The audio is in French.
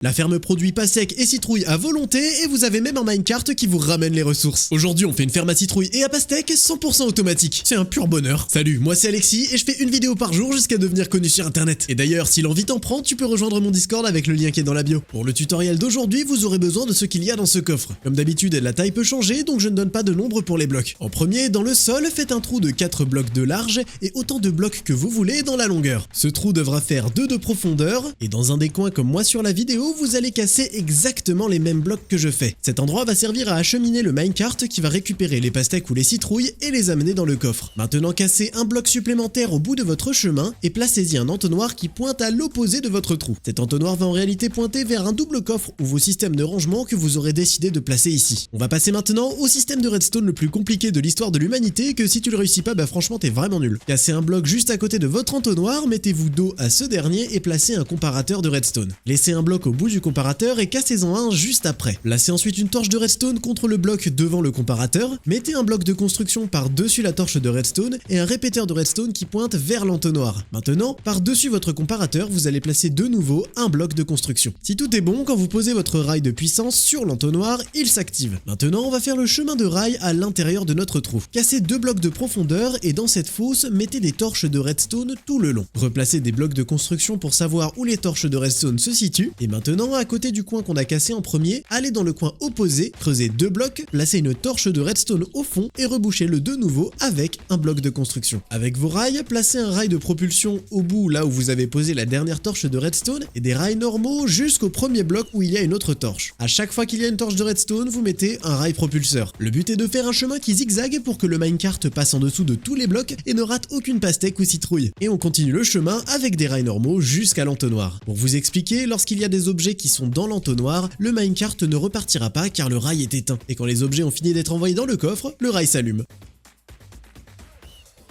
La ferme produit pastèques et citrouilles à volonté et vous avez même un minecart qui vous ramène les ressources. Aujourd'hui, on fait une ferme à citrouilles et à pastèques 100% automatique. C'est un pur bonheur. Salut, moi c'est Alexis et je fais une vidéo par jour jusqu'à devenir connu sur internet. Et d'ailleurs, si l'envie t'en prend, tu peux rejoindre mon Discord avec le lien qui est dans la bio. Pour le tutoriel d'aujourd'hui, vous aurez besoin de ce qu'il y a dans ce coffre. Comme d'habitude, la taille peut changer, donc je ne donne pas de nombre pour les blocs. En premier, dans le sol, faites un trou de 4 blocs de large et autant de blocs que vous voulez dans la longueur. Ce trou devra faire 2 de profondeur et dans un des coins comme moi sur la vidéo, vous allez casser exactement les mêmes blocs que je fais. Cet endroit va servir à acheminer le minecart qui va récupérer les pastèques ou les citrouilles et les amener dans le coffre. Maintenant, cassez un bloc supplémentaire au bout de votre chemin et placez-y un entonnoir qui pointe à l'opposé de votre trou. Cet entonnoir va en réalité pointer vers un double coffre ou vos systèmes de rangement que vous aurez décidé de placer ici. On va passer maintenant au système de redstone le plus compliqué de l'histoire de l'humanité que si tu le réussis pas, bah franchement t'es vraiment nul. Cassez un bloc juste à côté de votre entonnoir, mettez-vous dos à ce dernier et placez un comparateur de redstone. Laissez un bloc au bout du comparateur et cassez-en un juste après. Placez ensuite une torche de redstone contre le bloc devant le comparateur, mettez un bloc de construction par-dessus la torche de redstone et un répéteur de redstone qui pointe vers l'entonnoir. Maintenant, par-dessus votre comparateur, vous allez placer de nouveau un bloc de construction. Si tout est bon, quand vous posez votre rail de puissance sur l'entonnoir, il s'active. Maintenant, on va faire le chemin de rail à l'intérieur de notre trou. Cassez 2 blocs de profondeur et dans cette fosse, mettez des torches de redstone tout le long. Replacez des blocs de construction pour savoir où les torches de redstone se situent. Et maintenant, à côté du coin qu'on a cassé en premier, allez dans le coin opposé, creusez 2 blocs, placez une torche de redstone au fond et rebouchez-le de nouveau avec un bloc de construction. Avec vos rails, placez un rail de propulsion au bout là où vous avez posé la dernière torche de redstone et des rails normaux jusqu'au premier bloc où il y a une autre torche. À chaque fois qu'il y a une torche de redstone, vous mettez un rail propulseur. Le but est de faire un chemin qui zigzague pour que le minecart passe en dessous de tous les blocs et ne rate aucune pastèque ou citrouille. Et on continue le chemin avec des rails normaux jusqu'à l'entonnoir. Pour vous expliquer, lorsqu'il y a des objets qui sont dans l'entonnoir, le minecart ne repartira pas car le rail est éteint. Et quand les objets ont fini d'être envoyés dans le coffre, le rail s'allume.